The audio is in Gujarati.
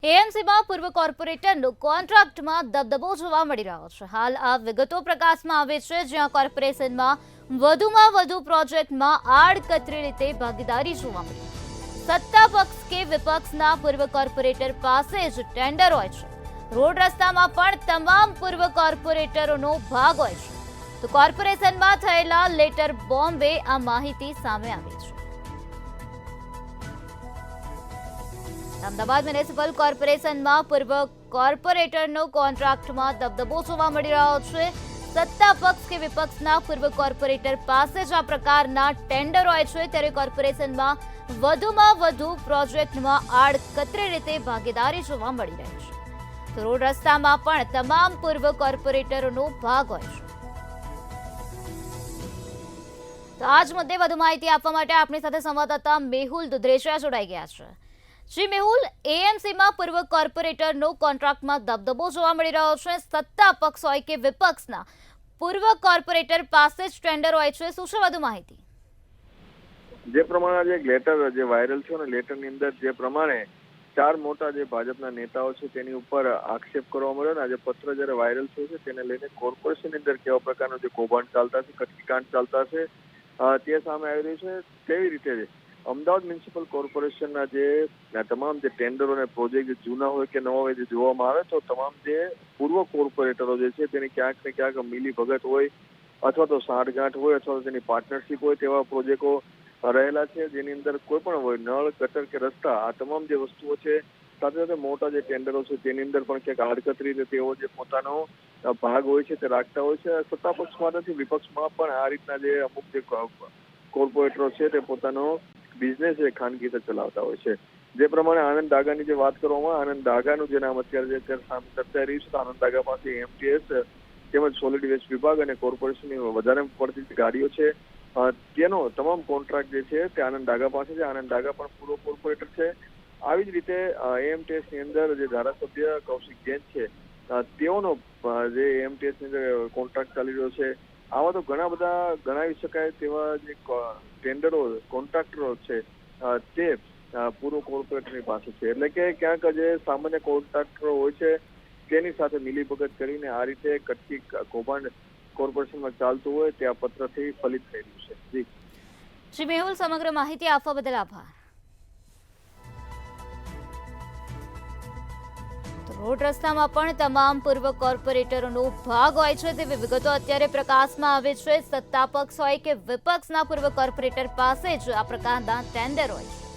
એએમસીમાં પૂર્વ કોર્પોરેટરનો કોન્ટ્રાક્ટમાં દબદબો જોવા મળી રહ્યો છે. હાલ આ વિગતો પ્રકાશમાં આવે છે, જ્યાં કોર્પોરેશનમાં વધુમાં વધુ પ્રોજેક્ટમાં આડકતરી રીતે ભાગીદારી જોવા મળી. સત્તા પક્ષ કે વિપક્ષના પૂર્વ કોર્પોરેટર પાસે જ ટેન્ડર હોય છે. રોડ રસ્તામાં પણ તમામ પૂર્વ કોર્પોરેટરોનો ભાગ હોય છે. તો કોર્પોરેશનમાં થયેલા લેટર બોમ્બે આ માહિતી સામે આવી છે. અમદાવાદ મ્યુનિસિપલ કોર્પોરેશનમાં પૂર્વ કોર્પોરેટરનો કોન્ટ્રાક્ટમાં દબદબો જોવા મળી રહ્યો છે. સત્તા પક્ષ કે વિપક્ષના પૂર્વ કોર્પોરેટર પાસે જ આ પ્રકારના ટેન્ડર હોય છે, ત્યારે કોર્પોરેશનમાં વધુમાં વધુ પ્રોજેક્ટમાં આડકતરી રીતે ભાગીદારી જોવા મળી રહી છે. તો રોડ રસ્તામાં પણ તમામ પૂર્વ કોર્પોરેટરોનો ભાગ હોય છે. તો આજ મુદ્દે વધુ માહિતી આપવા માટે આપણી સાથે સંવાદદાતા મેહુલ દુધરેશિયા જોડાઈ ગયા છે. જી મેહુલ, એએમસીમાં પૂર્વ કોર્પોરેટરનો કોન્ટ્રાક્ટમાં દબદબો જોવા મળી રહ્યો છે. સત્તા પક્ષ હોય કે વિપક્ષના પૂર્વ કોર્પોરેટર પાસે જ ટેન્ડર હોય છે. શું છે વધુ માહિતી? જે પ્રમાણે જે લેટર જે વાયરલ છે ને, લેટરની અંદર જે પ્રમાણે 4 મોટા જે ભાજપના નેતાઓ છે તેની ઉપર આક્ષેપ કરવા મળ્યો ને આજે પત્ર જ્યારે વાયરલ થયો છે તેને લઈને કોર્પોરેશનની અંદર કેવા પ્રકારનો જે કૌભાંડ ચાલતા છે, કટકીકાંડ ચાલતા છે તે સામે આવી રહ્યું છે. તેવી રીતે અમદાવાદ મ્યુનિસિપલ કોર્પોરેશનના જે તમામ જે ટેન્ડરો અને પ્રોજેક્ટ જૂના હોય કે નવા હોય જે જોવામાં આવે તો તમામ જે પૂર્વ કોર્પોરેટરો જે છે તેની ક્યાંક ને ક્યાંક મિલી ભગત હોય અથવા તો સાંઠગાંઠ હોય અથવા તો તેની પાર્ટનરશિપ હોય તેવા પ્રોજેક્ટો રહેલા છે, જેની અંદર કોઈ પણ હોય નળ, ગટર કે રસ્તા, આ તમામ જે વસ્તુઓ છે સાથે સાથે મોટા જે ટેન્ડરો છે તેની અંદર પણ ક્યાંક આડકતરી રીતે તેઓ જે પોતાનો ભાગ હોય છે તે રાખતા હોય છે. સત્તા પક્ષમાંથી વિપક્ષમાં પણ આ રીતના જે અમુક જે કોર્પોરેટરો છે તે પોતાનો બિઝનેસ એ ખાનગી રીતે ચલાવતા હોય છે. જે પ્રમાણે આનંદ દાગાની જે વાત કરવામાં, આનંદ દાગાનું જે નામ અત્યારે સામે ચર્ચાઈ રહ્યું છે, આનંદ દાગા પાસે એમટીએસ તેમજ સોલિડ વેસ્ટ વિભાગ અને કોર્પોરેશનની વધારે પડતી ગાડીઓ છે તેનો તમામ કોન્ટ્રાક્ટ જે છે તે આનંદ દાગા પાસે છે. આનંદ દાગા પણ પૂર્વ કોર્પોરેટર છે. આવી જ રીતે એએમટીએસની અંદર જે ધારાસભ્ય કૌશિક જૈન છે તેઓનો જે એએમટીએસની અંદર કોન્ટ્રાક્ટ ચાલી રહ્યો છે. આવા તો ઘણા બધા ગણાવી શકાય તેવા જે ટેન્ડરો, કોન્ટ્રાક્ટરો છે તે પૂર્વ કોર્પોરેટરની પાસે છે. એટલે કે ક્યાંક જે સામાન્ય કોન્ટ્રાક્ટરો હોય છે તેની સાથે મિલીભગત કરીને આ રીતે કટકી કૌભાંડ કોર્પોરેશનમાં ચાલતું હોય તે આ પત્રથી ફલિત થઈ રહ્યું છે. જી મેહુલ, સમગ્ર માહિતી આપવા બદલ આભાર. રોડ રસ્તામાં પણ તમામ પૂર્વ કોર્પોરેટરોનો ભાગ હોય છે તેવી વિગતો અત્યારે પ્રકાશમાં આવે છે. સત્તા પક્ષ હોય કે વિપક્ષના પૂર્વ કોર્પોરેટર પાસે જ આ પ્રકારના ટેન્ડર હોય છે.